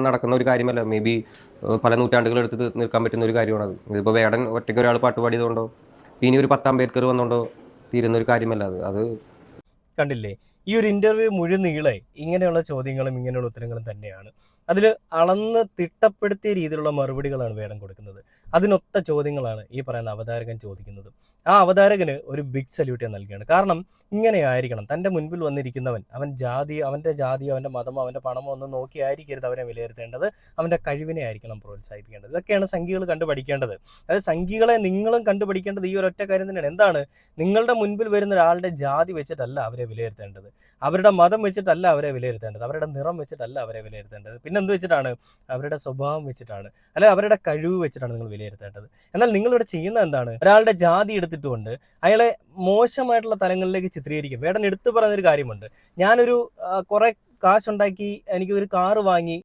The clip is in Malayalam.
നടക്കുന്ന ഒരു കാര്യമല്ല. മേ ബി പല നൂറ്റാണ്ടുകളെടുത്ത് നിൽക്കാൻ പറ്റുന്ന ഒരു കാര്യമാണത്. ഇതിപ്പോൾ വേടൻ ഒറ്റയ്ക്ക് ഒരാൾ പാട്ട് പാടിയതുകൊണ്ടോ ഇനി ഒരു 10 അംബേദ്കർ വന്നുകൊണ്ടോ തീരുന്ന ഒരു കാര്യമല്ല അത്. കണ്ടില്ലേ, ഈ ഒരു ഇന്റർവ്യൂ മുഴുവൻ നീളെ ഇങ്ങനെയുള്ള ചോദ്യങ്ങളും ഇങ്ങനെയുള്ള ഉത്തരങ്ങളും തന്നെയാണ്. അതിൽ അളന്ന് തിട്ടപ്പെടുത്തിയ രീതിയിലുള്ള മറുപടികളാണ് വേടൻ കൊടുക്കുന്നത്. അതിനൊത്ത ചോദ്യങ്ങളാണ് ഈ പറയുന്ന അവതാരകൻ ചോദിക്കുന്നത്. ആ അവതാരകന് ഒരു ബിഗ് സല്യൂട്ട് ഞാൻ നൽകുകയാണ്. കാരണം ഇങ്ങനെയായിരിക്കണം തൻ്റെ മുൻപിൽ വന്നിരിക്കുന്നവൻ, അവൻ്റെ ജാതിയോ അവൻ്റെ മതമോ അവൻ്റെ പണമോ ഒന്നും നോക്കിയായിരിക്കരുത് അവനെ വിലയിരുത്തേണ്ടത്, അവൻ്റെ കഴിവിനെ ആയിരിക്കണം പ്രോത്സാഹിപ്പിക്കേണ്ടത്. ഇതൊക്കെയാണ് സംഘികൾ കണ്ടുപഠിക്കേണ്ടത്. അതായത് സംഘികളെ നിങ്ങളും കണ്ടുപഠിക്കേണ്ടത് ഈ ഒരൊറ്റ കാര്യം തന്നെയാണ്. എന്താണ്? നിങ്ങളുടെ മുൻപിൽ വരുന്ന ഒരാളുടെ ജാതി വെച്ചിട്ടല്ല അവരെ വിലയിരുത്തേണ്ടത്, അവരുടെ മതം വെച്ചിട്ടല്ല അവരെ വിലയിരുത്തേണ്ടത്, അവരുടെ നിറം വെച്ചിട്ടല്ല അവരെ വിലയിരുത്തേണ്ടത്, പിന്നെ എന്ത് വെച്ചിട്ടാണ്? അവരുടെ സ്വഭാവം വെച്ചിട്ടാണ്, അല്ലെ അവരുടെ കഴിവ് വെച്ചിട്ടാണ് നിങ്ങൾ വിലയിരുത്തേണ്ടത്. എന്നാൽ നിങ്ങളിവിടെ ചെയ്യുന്നത് എന്താണ്? ഒരാളുടെ ജാതി എടുത്തിട്ടുകൊണ്ട് അയാളെ മോശമായിട്ടുള്ള തലങ്ങളിലേക്ക് ചിത്രീകരിക്കും. വേടൻ എടുത്തു പറയുന്നൊരു കാര്യമുണ്ട്, ഞാനൊരു കുറെ കാശുണ്ടാക്കി എനിക്ക് ഒരു കാറ് വാങ്ങി